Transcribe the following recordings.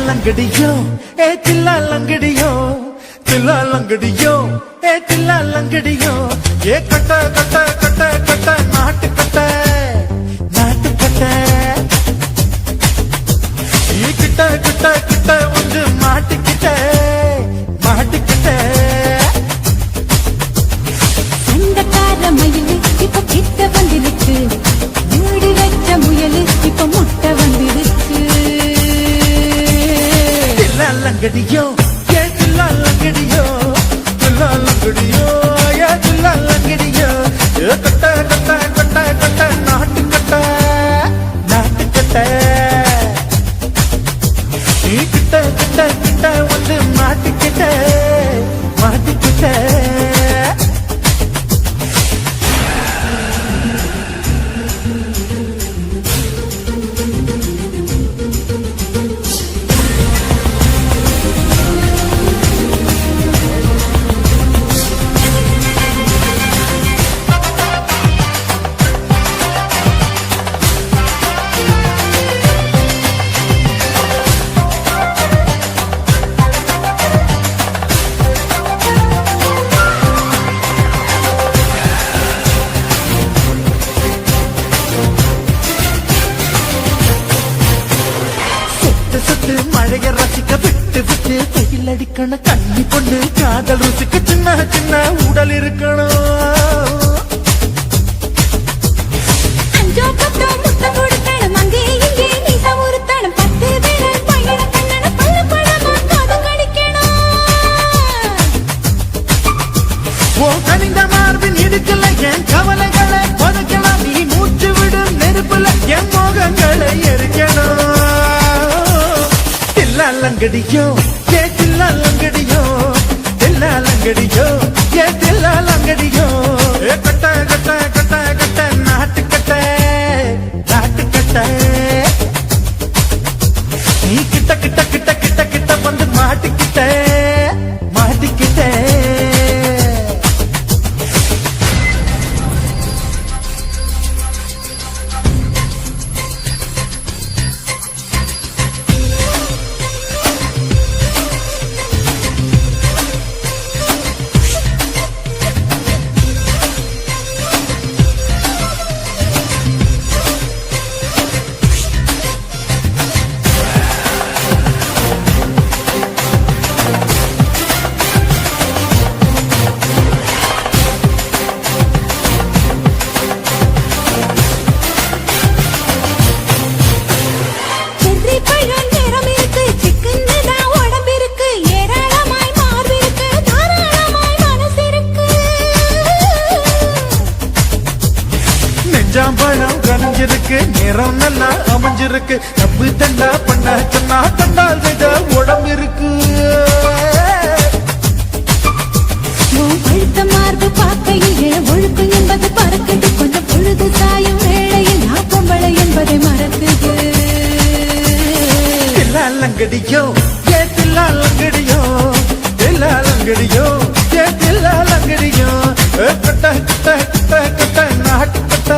लंगड़ियों ए चिल्ला लंगड़ियों ए चिल्ला लंगड़ियों ये कट कट कट कट नाट कट ये किट किट किट उंज माटिकिट சண்டக்கார மயிலு இப்ப கிட்ட வந்துடுச்சு மூடி வச்ச முயலு இப்ப முட்டை வந்துடுச்சு लंगड़ियों ये चिल्ला लंगड़ियों ये चिल्ला लंगड़ियों ये कट्टा कट्टा कट्टा कट्टा नाट कट्टा ये किट्टा किट्टा किट्टा வந்து மாட்டிக்கிட்ட மழைய ரசிக்க விட்டு விட்டு வெயில் அடிக்கணும் கண்ணி பொண்ணு காதல் ருசிக்க சின்ன சின்ன உடல் இருக்கணும் அஞ்சோ பத்தோ முத்தம் கொடுக்கணும் அங்கே இங்கே நீசா ஒருத்தணும் 10 பேர் பையன கண்ணன பல்ல பழமா காது கடிக்கணும் ஓ கனிந்த மார்பின் இடுக்கல என் கவலைகளை புதைக்கலாம் நீ மூச்சு விடும் நெருப்புல என் மோகங்களை எரிக்கணும் தில்லாலங்கடியோ ஏ தில்லாலங்கடியோ தில்லாலங்கடியோ ஏ தில்லாலங்கடியோ ஏ கட்ட கட்ட கட்ட கட்ட நாட்டுக்கட்ட நாட்டுக்கட்ட நீ கிட்ட கிட்ட கிட்ட கிட்ட கிட்ட வந்து மாட்டிக்கிட்ட மாட்டிக்கிட்ட செர்ரி பழம் நிறம் இருக்கு சிக்குன்னுதா உடம்பு இருக்கு ஏராளமாய் மார்பு இருக்கு தாராளமாய் மனசு இருக்கு நெஞ்சாம்பழம் கனிஞ்சிருக்கு நிறம் நல்லா அமைஞ்சிருக்கு தப்பு தண்டா பண்ண சொன்னா கண்டால் வித உடம்பு இருக்கு உன் பழுத்த மார்பு பார்க்கையிலே ஒழுக்கு என்பது பறக்குது கொஞ்சம் பொழுது சாயும் வேளையில் நான் பொம்பளை என்பதை மறக்குது தில்லாலங்கடியோ ஏ தில்லாலங்கடியோ தில்லாலங்கடியோ ஏ தில்லாலங்கடியோ கட்ட கட்ட கட்ட கட்ட நாட்டுக்கட்ட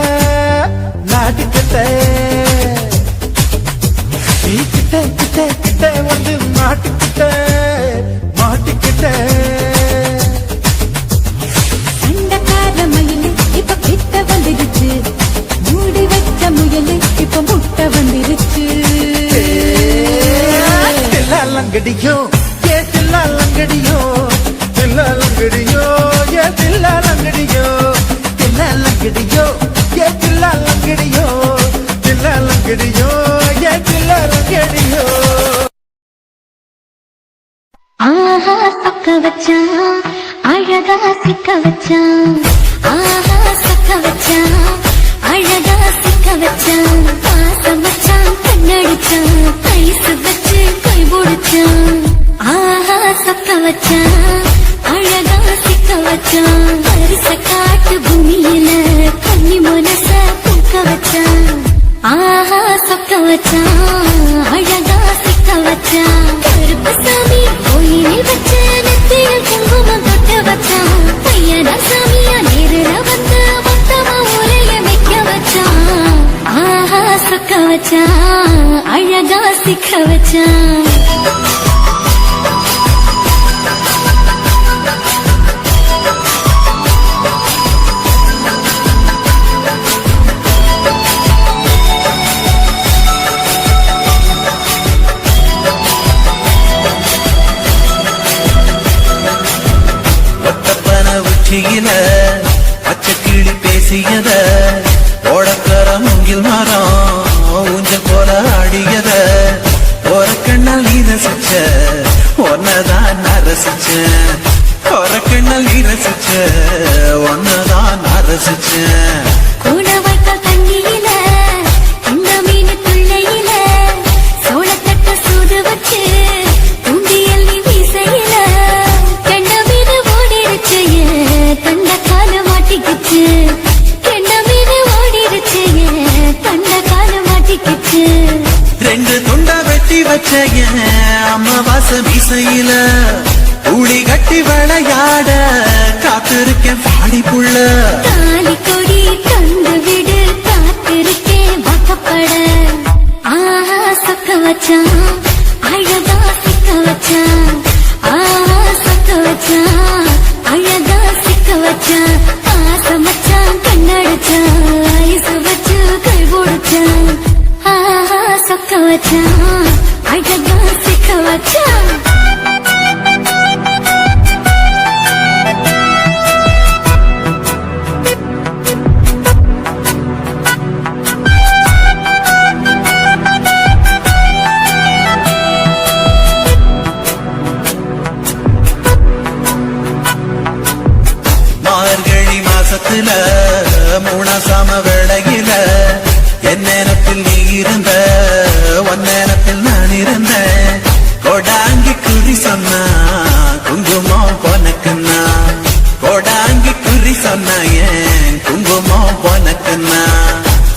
நாட்டுக்கட்ட நீ கிட்ட கிட்ட கிட்ட வந்து மாட்டுக்கிட்ட மாட்டிக்கிட்ட சண்டக்கார மயிலு இப்ப கிட்ட வந்துருச்சு மூடி வச்ச முயலு இப்ப முட்டை வந்துருச்சு தில்லாலங்கடியோ ஏ தில்லாலங்கடியோ தில்லாலங்கடியோ ஏ தில்லாலங்கடியோ தில்லாலங்கடியோ ஏ தில்லாலங்கடியோ தில்லாலங்கடியோ ஏ தில்லாலங்கடியோ ஆஹா சொக்க வச்சான் அழகா சிக்க வச்சான் ஆஹா சொக்க வச்சான் அழகா சிக்க வச்சான் பாசம் வச்சான் கண்ணடிச்சான் ஐஸ் வச்சு கை பிடிச்சான் ஆஹா சொக்க வச்சான் அழகா சிக்க வச்சான் பரிச காட்டு பூமியில கன்னி மனச பூக்க வச்சான் ஆஹா சொக்க வச்சான் அழகா சிக்க வச்சான் கருப்பு சாமி கோயிலில் வச்ச நெத்தியில் குங்குமம் தொட்டு வச்சான் பையனா சாமியா நேரில் வந்து மொத்தமா உரைய வைக்க வச்சான் ஆஹா சொக்க வச்சான் அழகா சிக்க வச்சான் ஒத்தப்பன உச்சியில பச்சை கிளி பேசியத ஓடக்கர மூங்கில் மரம் ஊஞ்சல் போல ஆடியத ஒரு கண்ணால் நீ ரசிச்ச ஒன்னதான் நான் ரசிச்சேன் ஒரு கண்ணால் நீ ரசிச்ச ஒன்னதான் நான் ரசிச்சேன் கூட வைக்கால் தண்ணியில இந்த மீன் துள்ளையில சோளத்தட்ட சூடு வச்சு தூண்டியல் நீ வீசையில கெண்ட மீது ஓடிருச்சு தண்ட கால மாட்டிக்கிச்சு கெண்ட மீது ஓடிருச்சு தண்ட கால மாட்டிக்கிச்சு ரெண்டு துண்டா வெட்டி வச்ச என் அம்மாவாச மீசையில ஊழி கட்டி விளையாட காத்திருக்கேன் பாடி புள்ள தாலி கொடி தந்து விடு காத்திருக்கேன் வாக்கப்பட ஆஹா சொக்க வச்சான் அழகா சிக்க வச்சான் ஆஹா சொக்க வச்சான் அழகா சிக்க வச்சான் பாசம் வச்சான் கண்ணடிச்சான் ஐஸ் வச்சு கை பிடிச்சான் ஆஹா சொக்க வச்சான் அழகா சிக்க வச்சான் நேரத்துல மூணாசாம வேளையில என் நேரத்தில் நீ இருந்த உன் நேரத்தில் நான் இருந்தேன் கொடாங்கி குறி சொன்னா குங்குமம் பொனக்குன்னா கொடாங்கி குறி சொன்னா ஏன் குங்குமம் பொனக்குன்னா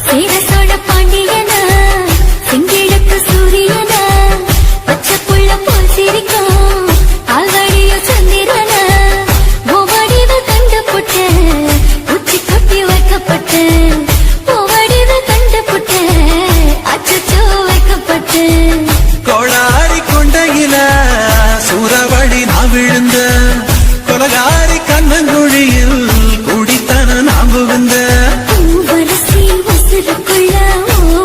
சேர சோழ பாண்டியனா செங்கிழக்கு சூரியனா பச்சை புள்ள போல் சிரிக்கும் ஆல்வடிய சந்திரனா ஓவடிவ கண்டுபுட்ட உச்சி கட்டி வைக்கப்பட்ட ஓவடிவ கண்டுபுட்ட அச்சச்சோ வைக்கப்பட்ட கோளாரி கொண்டையில சூறவழி நான் விழுந்த கொலகாரி கண்ணங்குழியில் குடித்தன நான் புகுந்த வரசி உசுருக்குள்ள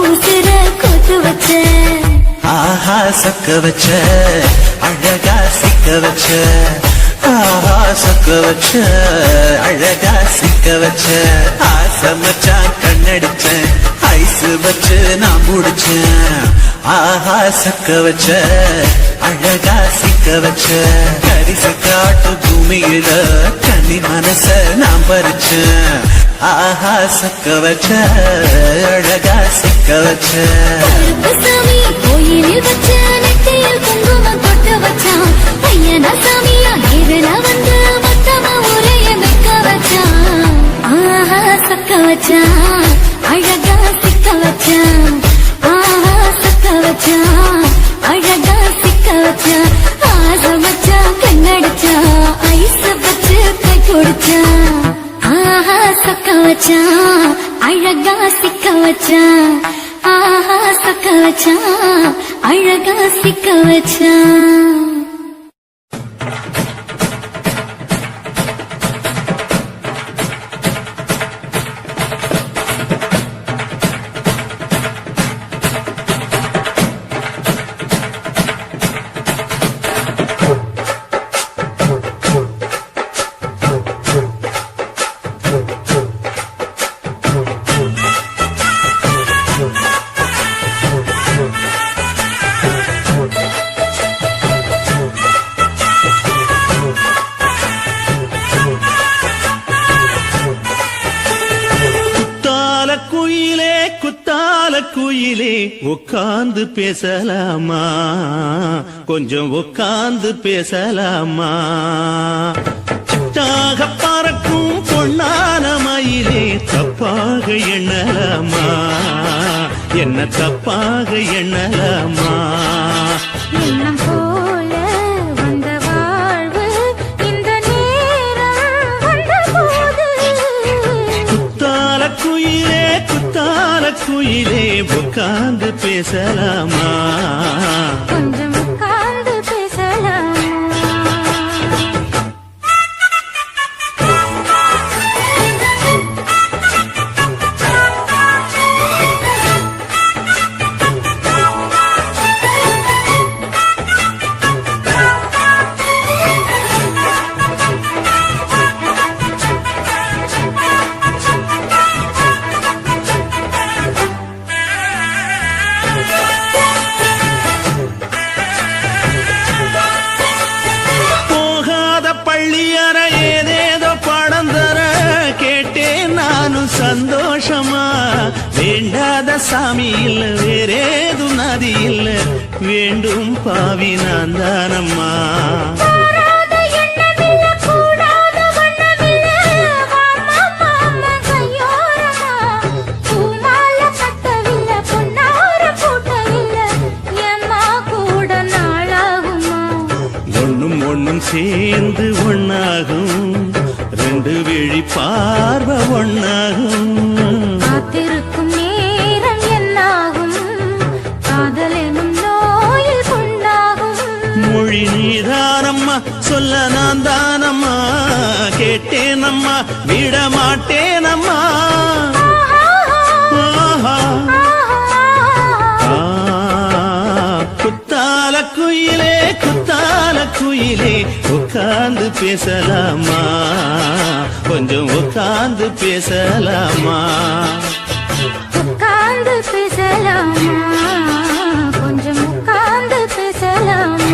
உசுர கொத்து வச்ச ஆஹா சக்க வச்ச அழகா சிக்க வச்ச ஆஹா சக்க வச்ச அழகா சிக்க வச்ச ஆசை மச்சான் கண்ணடிச்சேன் ஐஸ் வச்சு நான் முடிச்சேன் ஆஹா சக்க வச்ச அழகா சிக்க வச்ச கரிசு காட்டு பூமியில கண்ணி மனச நான் பறிச்சேன் ஆஹா சக்க வச்ச அழகா சிக்க வச்ச சாமி கோயிலில் வச்ச நெத்தியில் குங்குமம் தொட்டு வச்சான் பையனா சாமியா நேரில் வந்து மொத்தமா உரைய வைக்க வச்சான் ஆஹா சக்க வச்சான் அழகா சிக்க வச்சான் ஆஹா சக்க வச்சான் அழகா சிக்க வச்சான் ஆசை வச்சான் கண்ணடிச்சான் ஐஸ் வச்சு கை குடிச்சான் ஆஹா சக்க வச்சான் அழகா சிக்க வச்சான் ஆஹா சக்க வச்சான் அழகா சிக்க வச்சான் குயிலே உட்கார்ந்து பேசலாமா கொஞ்சம் உட்கார்ந்து பேசலாமா சிட்டாக பறக்கும் பொன்னான மயிலே தப்பாக எண்ணலாமா என்ன தப்பாக எண்ணலாமா எண்ணம் போல வந்த வாழ்வு இந்த நேரம் வந்தபோது குத்தால குயிலே உட்கார்ந்து பேசலாமா கொஞ்சம் உட்கார்ந்து பேசலாமா சந்தோஷமா வேண்டாத சாமி இல்ல வேறேது நதி இல்ல வேண்டும் பாவி நான் தானம்மா ஒண்ணும் சேர்ந்து ஒண்ணாகும் ரெண்டு விழி பார்வை ஒண்ணாகும் காத்திருக்கும் நேரம் என்னாகும் காதல் எனும் நோயில் கொண்டாகும் மொழி நீதானம்மா சொல்ல நான் தானம்மா கேட்டேனம்மா விட மாட்டேனம்மா குத்தால குயிலே உட்கார்ந்து பேசலாமா கொஞ்சம் உட்கார்ந்து பேசலாமா உட்கார்ந்து பேசலாமா கொஞ்சம் உட்கார்ந்து பேசலாமா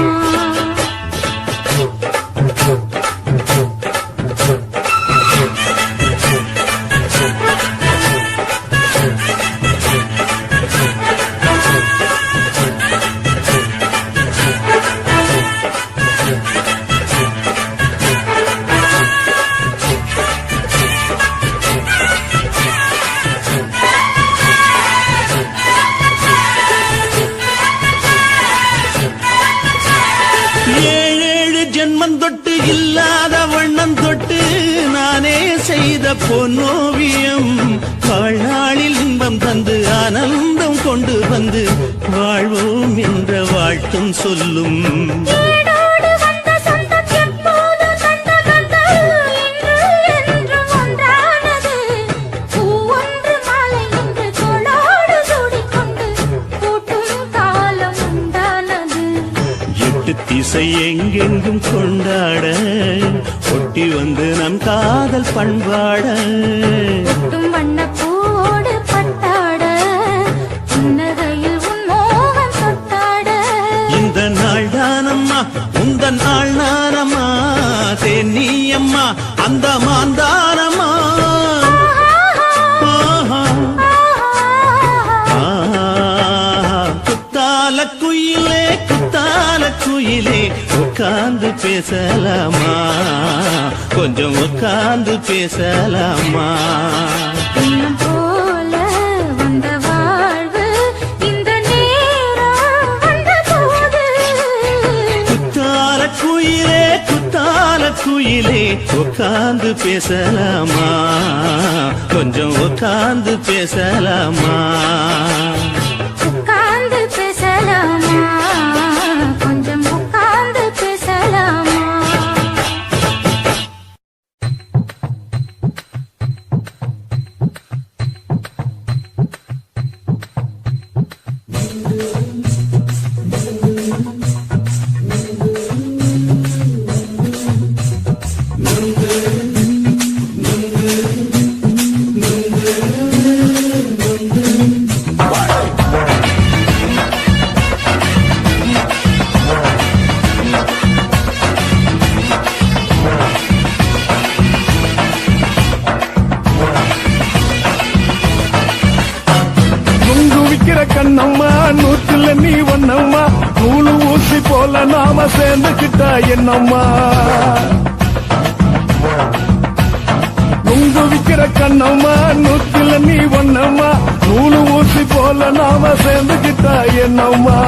தானே செய்த பொன்னோவியம் வாழ்நாளில் இன்பம் தந்து ஆனந்தம் கொண்டு வந்து வாழ்வோம் என்ற வாழ்த்தும் சொல்லும். ஏடோடு வந்த சொந்தம் எப்போது தந்த பந்தம் இன்று என்றும் ஒன்றானது. பூவொன்று மாலை என்று தோளோடு சூடிக்கொண்டு கூட்டும் காலம் உண்டானது. எட்டு திசை எங்கெங்கும் கொண்டாட ஒட்டி வந்து நம் காதல் பண்பாட ஒட்டும் வண்ணப்பூவோடு பட்டாட புன்னகையில் உன் மோகம் தொட்டாட. இந்த நாள் தானம்மா உந்த நாள் நானம்மா தேனி அம்மா அந்த மாந்தானம்மா. குத்தால குயிலே குத்தால குயிலே உட்கார்ந்து பேசலாமா கொஞ்சம் உட்கார்ந்து பேசலாமா. எண்ணம் போல வந்த வாழ்வு இந்த நேரம் வந்தபோது. குத்தால குயிலே உட்கார்ந்து பேசலாமா கொஞ்சம் உட்கார்ந்து பேசலாமா. உட்கார்ந்து பேசலாமா கொஞ்சம் உட்கார்ந்து பேசலாமா. கண்ணம்மா நூற்றுல நீ ஒன்னம்மா நூலு ஊசி போல நாம சேர்ந்துக்கிட்டா என்னம்மா. நுங்கு விக்கிற கண்ணம்மா நூற்றுல நீ ஒன்னம்மா நூலு ஊசி போல நாம சேர்ந்துக்கிட்டா என்னம்மா.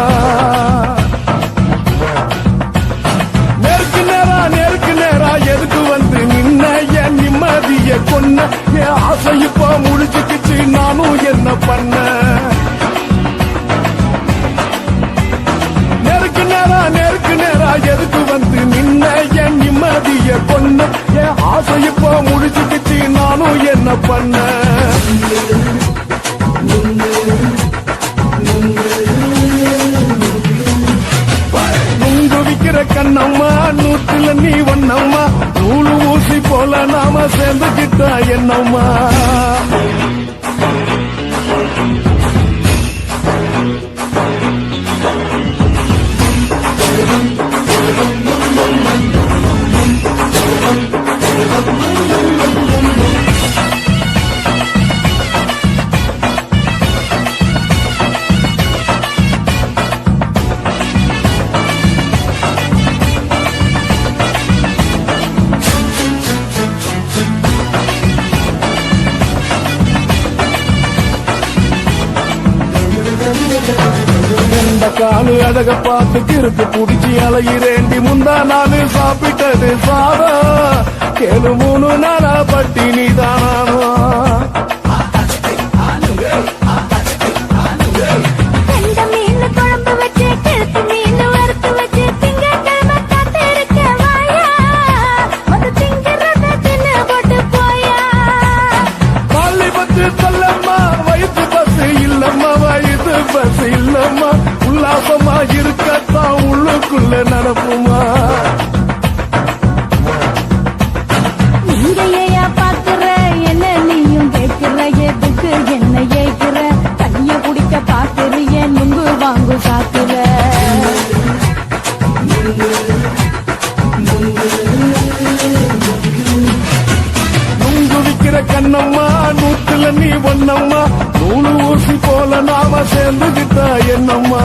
நேருக்கு நேரா எதுக்கு வந்து நின்ன என் நிம்மதிய கொன்ன என் ஆசை இப்போ முடிச்சுக்கிச்சு நானும் என்ன பண்ண. நேருக்கு நேரா எதுக்கு வந்து நின்ன என் நிம்மதிய கொன்ன என் ஆசை இப்போ முடிச்சுக்கிச்சு நானும் என்ன பண்ண. நுங்கு விக்கிற கண்ணம்மா நூற்றுல நீ ஒன்னம்மா நூலு ஊசி போல நாம சேர்ந்துக்கிட்டா என்னம்மா. காலு அழக பார்த்து கிறுக்கு புடிச்சு அலையிறேண்டி முந்தா நாலு சாப்பிட்டது சாதம் கேளு 3 நாளா பட்டினி தானானோ. கண்ட மீன் குழம்பு வச்சு கிழக்கு மீன் வறுத்து வச்சு திங்கட்கிழமை காத்திருக்க வாயா வந்து திங்கிறத தின்னு போட்டு போயா. பள்ளி பத்து சொல்லம்மா வயிற்று பசு இல்லம்மா வயிற்று பசு இல்லம்மா உல்லாசமா இருக்கத்தான் உள்ளுக்குள்ள நடப்புமா. நீங்க பாக்குற என்ன நீயும் கேட்கிற எதுக்கு என்ன ஏக்குற தண்ணிய குடிக்க பாக்குறிய நுங்கு வாங்கு சாக்குற. நுங்கு விக்கிற கண்ணம்மா நூற்றுல நீ ஒன்னம்மா நூலு ஊசி போல நாம சேர்ந்துகிட்டா என்னம்மா.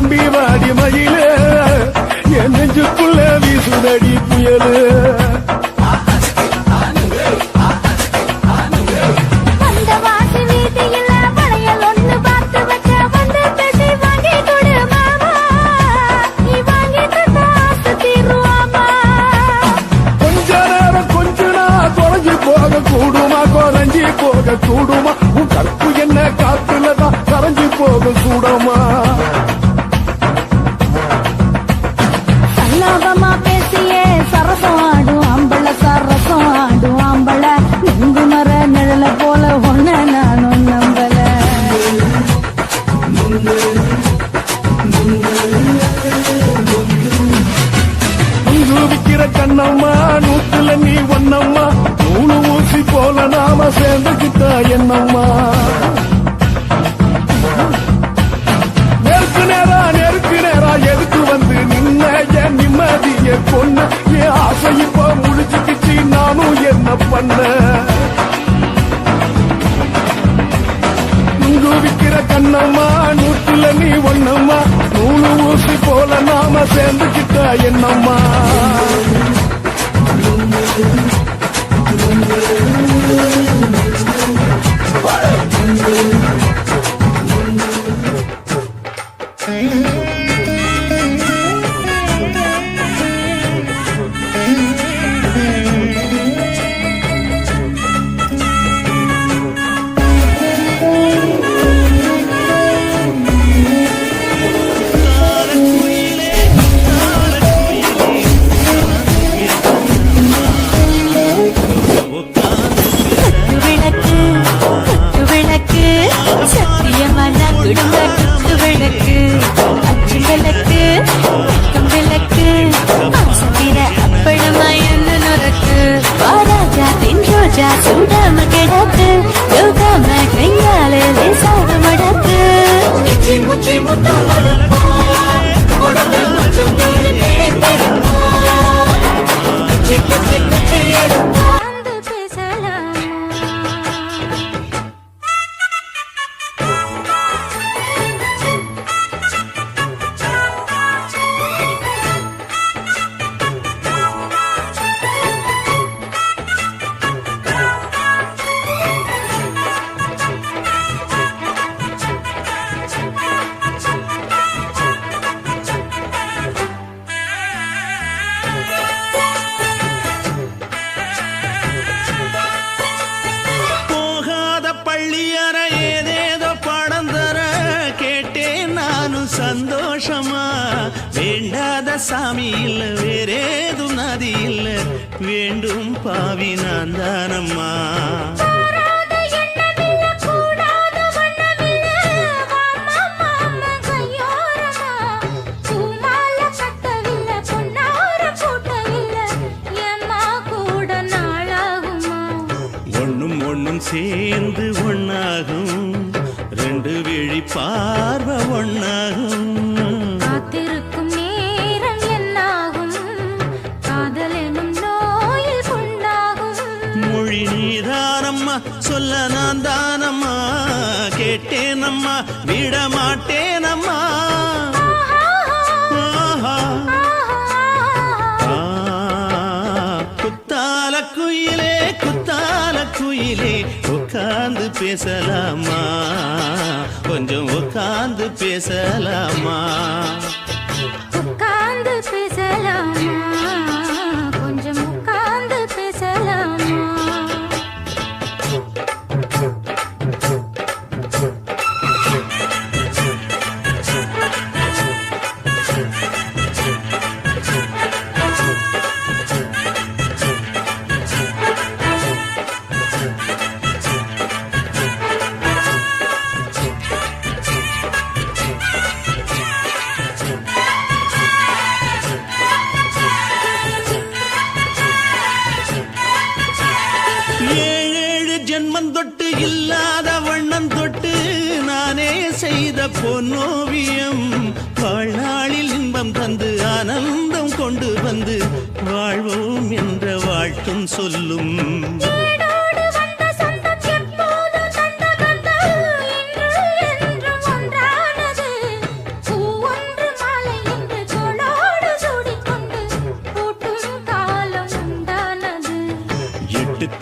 நம்பி வாடி மயிலே என் நெஞ்சுக்குள்ள வீசுதடி புயலு அந்த வாசி வீதியில வளையல் ஒண்ணு பார்த்து வச்ச வந்து பேசி வாங்கி கொடு மாமா நீ வாங்கி தந்த ஆசை தீருவாமா கொஞ்ச நேரம் கொஞ்ச நான் குறைஞ்சி போக கூடுமா குறைஞ்சி போக கூடுமா உன் கற்பு என்ன காத்துலதான் கரைஞ்சி போக கூடுமா சல்லாபமா பேசியே சரசம் ஆடும் ஆம்பள சரசம் ஆடும் ஆம்பள நெங்கு மர நிழல போல ஒன்ன நானும் நம்பல இங்கு விக்கிற கண்ணம்மா நூத்துல நீ ஒன்னம்மா நூலு ஊசி போல நாம சேர்ந்துக்கிட்டா என்னம்மா நெருக்கு நேரா எதுக்கு வந்து நின்ன என் நிம்மதிய பொண்ணு என் ஆசை இப்ப முடிச்சுக்கிச்சு நானும் என்ன பண்ண இங்கு விக்கிற கண்ணம்மா நூத்துல நீ ஒன்னம்மா நூலு ஊசி போல நாம சேர்ந்துக்கிட்டா என்னம்மா விளக்கு சத்தியமான குடும்ப விளக்கு அச்சு விளக்கு விளக்கு சத்திர அப்பளமா என்ன நுறக்கு ராஜா தின் ரோஜா சூடாம கிடக்கு யோகாம கையாலே லேசாக மடக்கு சந்தோஷமா வேண்டாத சாமி இல்ல வேறேதும் நதி இல்ல வேண்டும் பாவி நான் தானம்மா ஒண்ணும் ஒண்ணும் சேர்ந்து ஒண்ணாகும் ரெண்டு விழி பார்வை ஒண்ணாகும் காத்திருக்கும் நேரம் என்னாகும் காதல் எனும் நோயில் கொண்டாகும் மொழி நீதானம்மா சொல்ல நான் தானம்மா கேட்டேனம்மா விட மாட்டேனம்மா குத்தால குயிலே குத்தால குயிலே உட்கார்ந்து பேசலாமா கொஞ்சம் உட்கார்ந்து பேசலாமா உட்கார்ந்து பேசலாமா கொஞ்சம் உட்கார்ந்து பேசலாமா ஜென்மந்தொட்டு இல்லாத வண்ணம் தொட்டு நானே செய்த பொன்னோவியம் வாழ்நாளில் இன்பம் தந்து ஆனந்தம் கொண்டு வந்து வாழ்வோம் என்ற வாழ்த்தும் சொல்லும் ஒன்று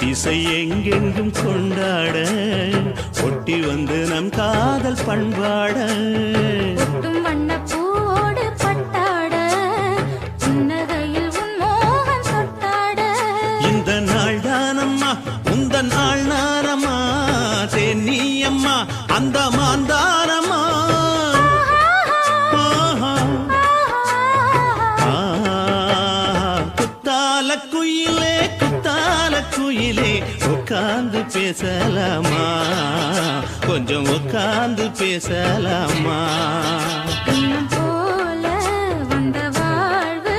இசை எங்கெங்கும் கொண்டாட ஒட்டி வந்து நம் காதல் பண்பாட ஒட்டும் வண்ணப்பூவோடு பட்டாட புன்னகையில் உன் மோகம் தொட்டாட இந்த நாள் தானம்மா உந்த நாள் நானம்மா தேனி அம்மா அந்த மாந்தானம்மா குத்தால குயிலே உட்கார்ந்து பேசலாமா கொஞ்சம் உட்கார்ந்து பேசலாமா இன்னும் போல வந்த வாழ்வு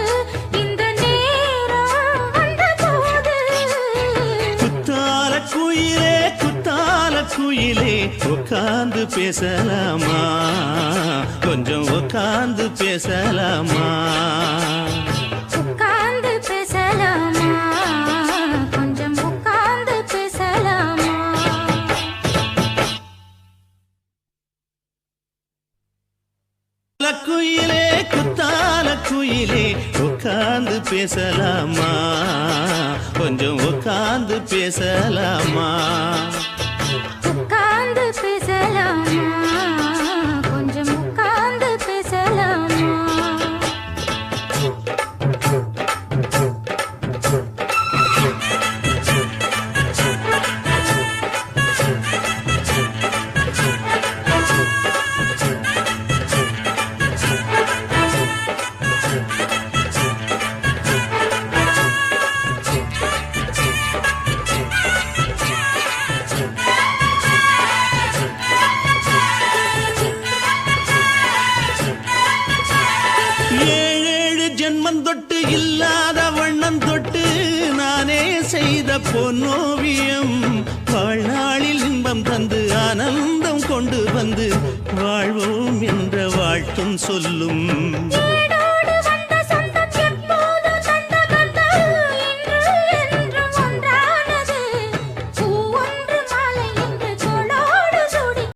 இந்த நேரம் வந்தபோது குத்தால குயிலே உட்கார்ந்து பேசலாமா கொஞ்சம் உட்கார்ந்து பேசலாமா உட்கார்ந்து பேசலாமா கொஞ்சம் உட்கார்ந்து பேசலாமா குத்தால குயிலே உட்கார்ந்து பேசலாமா கொஞ்சம் உட்கார்ந்து பேசலாமா உட்கார்ந்து பேசலாமா கொஞ்சம் உட்கார்ந்து பேசலாமா ஏழேழு ஜென்மம் தொட்டு இல்லாத வண்ணம் தொட்டு நானே செய்த பொன்னோவியம் வாழ்நாளில் இன்பம் தந்து ஆனந்தம் கொண்டு வந்து வாழ்வோம் என்ற வாழ்த்தும் சொல்லும் ஏடோ